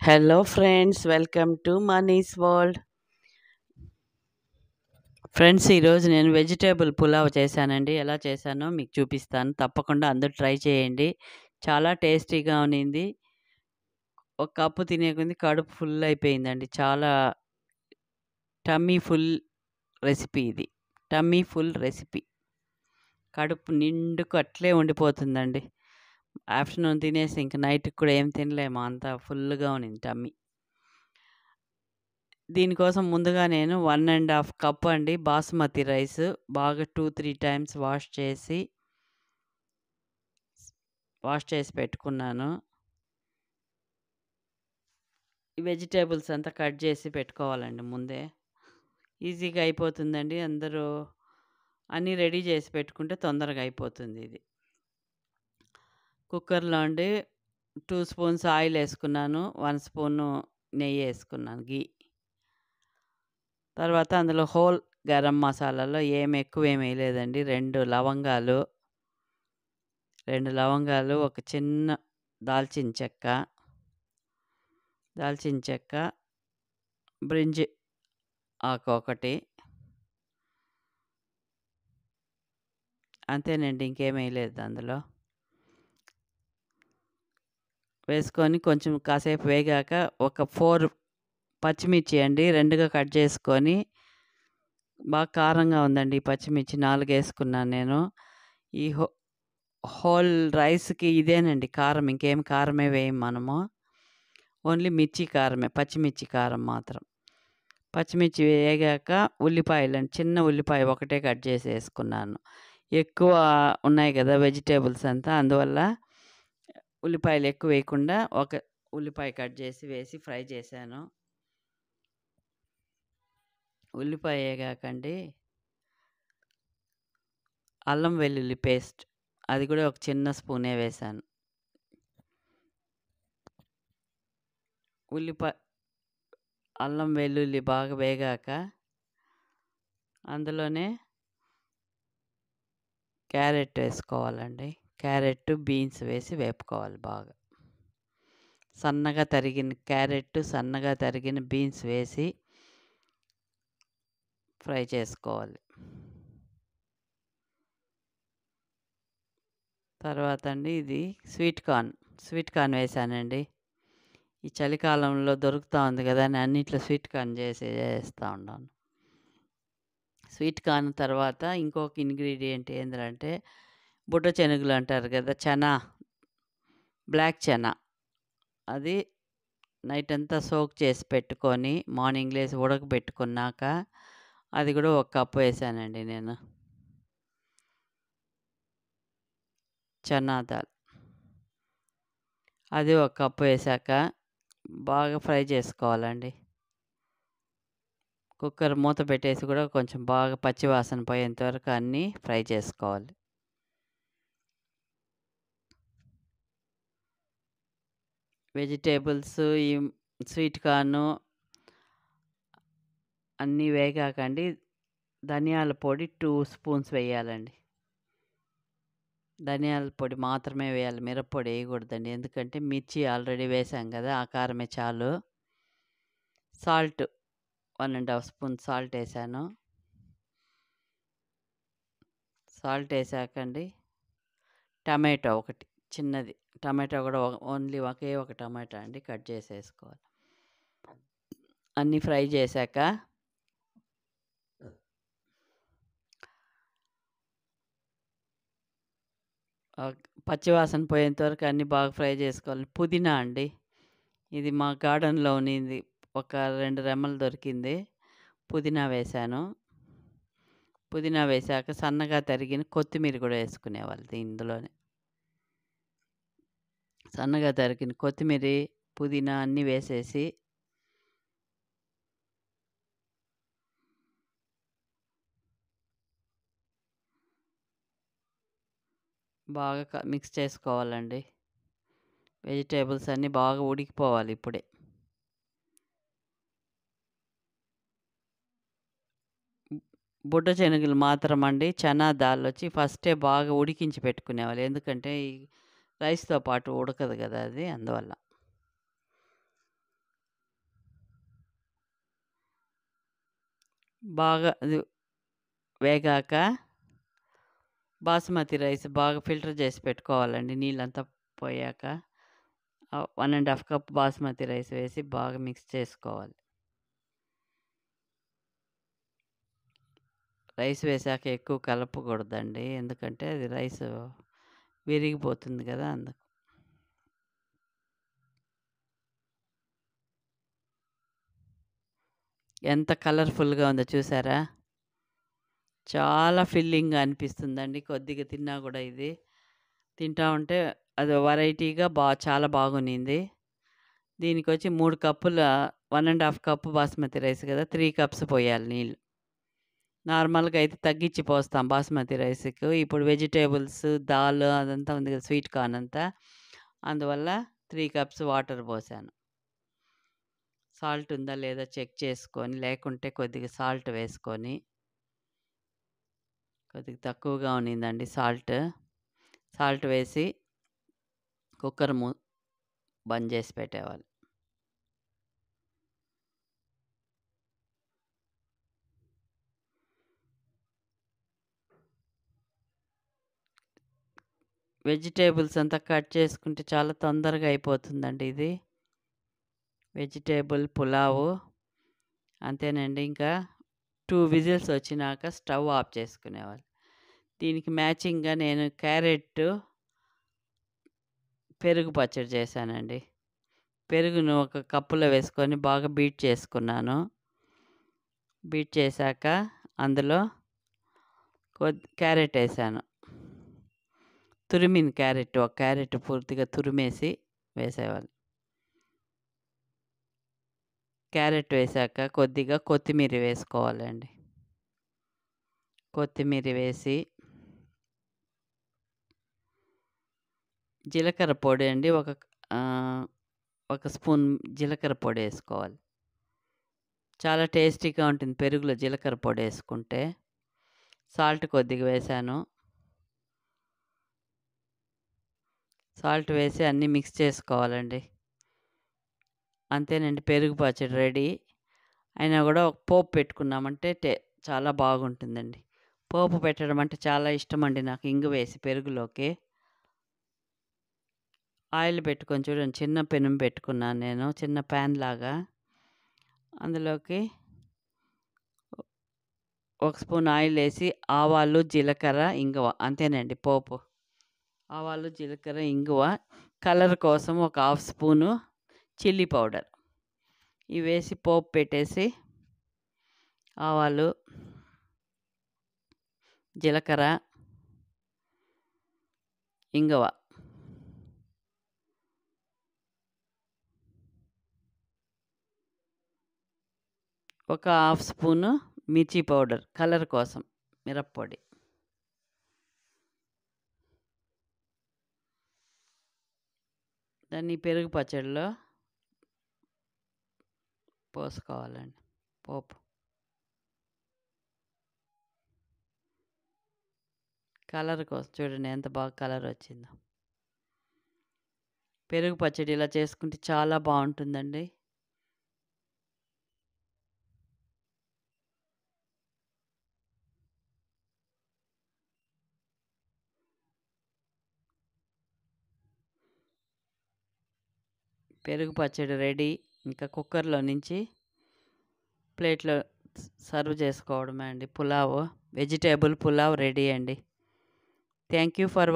Hello friends, welcome to Mani's world. Friends, ఈరోజు నేను vegetable pulao చేశానండి. ఎలా చేశానో మీకు చూపిస్తాను. తప్పకుండా అందరూ ట్రై చేయండి. చాలా టేస్టీగా ఉన్నింది. ఒక కప్పు తినే కొద్దీ కడుపు ఫుల్ అయిపోయిందండి. చాలా టమ్మీ ఫుల్ రెసిపీ ఇది. Tummy full recipe. కడుపు నిండుకు అట్లే ఉండిపోతుందండి. ఆఫ్టర్నూన్ తినేసి ఇంక నైట్కి కూడా ఏం తినలేము, అంత ఫుల్గా ఉన్నింది టమ్మీ. దీనికోసం ముందుగా నేను 1½ కప్ అండి బాస్మతి రైస్ బాగా 2-3 టైమ్స్ వాష్ చేసి పెట్టుకున్నాను. ఈ వెజిటేబుల్స్ అంతా కట్ చేసి పెట్టుకోవాలండి ముందే. ఈజీగా అయిపోతుందండి. అందరూ అన్నీ రెడీ చేసి పెట్టుకుంటే తొందరగా అయిపోతుంది ఇది. కుక్కర్లో అండి 2 స్పూన్స్ ఆయిల్ వేసుకున్నాను. 1 స్పూను నెయ్యి వేసుకున్నాను, గీ. తర్వాత అందులో హోల్ గరం మసాలాలో ఎక్కువేమి వేయలేదండి. 2 లవంగాలు, ఒక చిన్న దాల్చిన చెక్క, బ్రింజి ఆకు ఒకటి, అంతేనండి, ఇంకేం వేయలేదు అందులో. వేసుకొని కొంచెం కాసేపు వేగాక ఒక 4 పచ్చిమిర్చి అండి 2గా కట్ చేసుకొని, బాగా కారంగా ఉందండి ఈ పచ్చిమిర్చి, 4 వేసుకున్నాను నేను. ఈ హోల్ రైస్కి ఇదేనండి కారం, ఇంకేం కారమే వేయం మనము. ఓన్లీ మిర్చి కారమే, పచ్చిమిర్చి కారం మాత్రం. పచ్చిమిర్చి వేగాక ఉల్లిపాయలండి, చిన్న ఉల్లిపాయ ఒకటే కట్ చేసి వేసుకున్నాను. ఎక్కువ ఉన్నాయి కదా వెజిటేబుల్స్ అంతా, అందువల్ల ఉల్లిపాయలు ఎక్కువ వేయకుండా ఒక ఉల్లిపాయ కట్ చేసి వేసి ఫ్రై చేశాను. ఉల్లిపాయ వేగాకండి అల్లం వెల్లుల్లి పేస్ట్, అది కూడా ఒక చిన్న స్పూనే వేశాను. అల్లం వెల్లుల్లి బాగా వేగాక అందులోనే క్యారెట్ వేసుకోవాలండి. క్యారెట్, బీన్స్ వేసి వేపుకోవాలి బాగా. సన్నగా తరిగిన క్యారెట్, సన్నగా తరిగిన బీన్స్ వేసి ఫ్రై చేసుకోవాలి. తర్వాత అండి ఇది స్వీట్ కార్న్ వేసానండి. ఈ చలికాలంలో దొరుకుతూ ఉంది కదా అని అన్నిట్లో స్వీట్ కార్న్ చేస్తూ ఉన్నాను. స్వీట్ కార్న్ తర్వాత ఇంకొక ఇంగ్రీడియంట్ ఏంటంటే బుడ్డ శనగలు అంటారు కదా, బ్లాక్ చనా. అది నైట్ అంతా సోక్ చేసి పెట్టుకొని మార్నింగ్ లేసి ఉడకబెట్టుకున్నాక అది కూడా ఒక కప్పు వేసానండి నేను. చనా దాల్ అది ఒక కప్పు వేసాక బాగా ఫ్రై చేసుకోవాలండి. కుక్కర్ మూత పెట్టేసి కూడా కొంచెం బాగా పచ్చివాసన పోయేంత వరకు అన్నీ ఫ్రై చేసుకోవాలి. వెజిటేబుల్స్, ఈ స్వీట్ కార్ను అన్నీ వేగాకండి ధనియాల పొడి 2 స్పూన్స్ వేయాలండి. ధనియాల పొడి మాత్రమే వేయాలి, మిరప్పొడి వేయకూడదండి. ఎందుకంటే మిర్చి ఆల్రెడీ వేసాం కదా, ఆ కారమే చాలు. సాల్ట్ 1½ స్పూన్ సాల్ట్ వేసాను. సాల్ట్ వేసాకండి టమాటో ఒకటి చిన్నది, టమాటో కూడా ఓన్లీ ఒకే ఒక టమాటా అండి, కట్ చేసేసుకోవాలి. అన్నీ ఫ్రై చేశాక పచ్చివాసన పోయేంత వరకు అన్నీ బాగా ఫ్రై చేసుకోవాలి. పుదీనా అండి, ఇది మా గార్డెన్లో ఉన్నింది, ఒక 2 రెమ్మలు దొరికింది. పుదీనా వేశాను. పుదీనా వేసాక సన్నగా తరిగిన కొత్తిమీర కూడా వేసుకునేవాళ్ళు ఇందులోనే. సన్నగా తరిగిన కొత్తిమీర, పుదీనా అన్నీ వేసేసి బాగా మిక్స్ చేసుకోవాలండి. వెజిటేబుల్స్ అన్నీ బాగా ఉడికిపోవాలి ఇప్పుడే. బుడ్డ శనగలు మాత్రం అండి, చనా దాల్ వచ్చి ఫస్టే బాగా ఉడికించి పెట్టుకునేవాళ్ళు. ఎందుకంటే ఈ రైస్తో పాటు ఉడకదు కదా అది, అందువల్ల. బాగా అది వేగాక బాస్మతి రైస్ బాగా ఫిల్టర్ చేసి పెట్టుకోవాలండి. నీళ్ళంతా పోయాక 1 ½ కప్ బాస్మతి రైస్ వేసి బాగా మిక్స్ చేసుకోవాలి. రైస్ వేసాక ఎక్కువ కలపకూడదండి. ఎందుకంటే అది రైస్ విరిగిపోతుంది కదా! అందుకు. ఎంత కలర్‌ఫుల్‌గా ఉందో చూసారా? చాలా ఫిల్లింగ్‌గా అనిపిస్తుందండి. కొద్దిగా తిన్నా కూడా ఇది. తింటా ఉంటే అది వెరైటీగా చాలా బాగుండింది. దీనికొచ్చి 3 కప్పుల 1 ½ కప్ బాస్మతి రైస్ కదా! 3 కప్స్ పోయాలి నీళ్ళు. నార్మల్‌గా అయితే తగ్గించి పోస్తాం బాస్మతి రైస్‌కు. ఇప్పుడు వెజిటబుల్స్, దాల్ అదంతా ఉంది కదా! స్వీట్ కార్న్ అంతా. అందువల్ల 3 కప్స్ వాటర్ పోసాను. సాల్ట్ ఉందా లేదా చెక్ చేసుకొని, లేకుంటే కొద్దిగా సాల్ట్ వేసుకొని, కొద్దిగా తక్కువగా ఉన్నిందండి సాల్ట్. సాల్ట్ వేసి కుక్కర్ బంద్ చేసి పెట్టేవాళ్ళు. వెజిటబుల్స్ అంతా కట్ చేసుకుంటే చాలా తొందరగా అయిపోతుందండి ఇది. వెజిటేబుల్ పులావు అంతేనండి. ఇంకా 2 విజిల్స్ వచ్చినాక స్టవ్ ఆఫ్ చేసుకునేవాళ్ళు. దీనికి మ్యాచింగ్‌గా నేను పెరుగు పచ్చడి చేశానండి. పెరుగును ఒక కప్పులో వేసుకొని బాగా బీట్ చేసుకున్నాను. బీట్ చేశాక అందులో క్యారెట్ ఏసాను. తురిమిన క్యారెట్, ఒక క్యారెట్ పూర్తిగా తురిమేసి వేసేవాళ్ళు. క్యారెట్ వేశాక కొద్దిగా కొత్తిమీర వేసుకోవాలండి. కొత్తిమీర వేసి జీలకర్ర పొడి అండి ఒక స్పూన్ జీలకర్ర పొడి వేసుకోవాలి. చాలా టేస్టీగా ఉంటుంది పెరుగులో జీలకర్ర పొడి వేసుకుంటే. సాల్ట్ కొద్దిగా వేశాను. సాల్ట్ వేసి అన్నీ మిక్స్ చేసుకోవాలండి. అంతేనండి, పెరుగు పచ్చడి రెడీ. అయినా కూడా ఒక పోపు పెట్టుకున్నామంటే చాలా బాగుంటుందండి. పోపు పెట్టడం అంటే చాలా ఇష్టమండి నాకు, ఇంగు వేసి పెరుగులోకి. ఆయిల్ పెట్టుకొని చూడండి, చిన్న పెనం పెట్టుకున్నాను నేను, చిన్న ప్యాన్ లాగా. అందులోకి ఒక స్పూన్ ఆయిల్ వేసి ఆవాలు, జీలకర్ర, ఇంగువ, అంతేనండి పోపు. ఆవాలు, జీలకర్ర, ఇంగువ, కలర్ కోసం ఒక 1/2 స్పూను చిల్లీ పౌడర్ ఇవి వేసి పోపు పెట్టేసి ఆవాలు, జీలకర్ర, ఇంగువ, ఒక 1/2 స్పూను మిర్చి పౌడర్ కలర్ కోసం, మిరప్పొడి. దాన్ని పెరుగు పచ్చడిలో పోసుకోవాలండి పోపు. కలర్ కోసం చూడండి ఎంత బాగా కలర్ వచ్చిందో. పెరుగు పచ్చడి ఇలా చేసుకుంటే చాలా బాగుంటుందండి. పెరుగు పచ్చడి రెడీ. ఇంకా కుక్కర్లో నుంచి ప్లేట్లో సర్వ్ చేసుకోవడమే అండి. పులావ్, వెజిటేబుల్ పులావ్ రెడీ అండి. Thank you for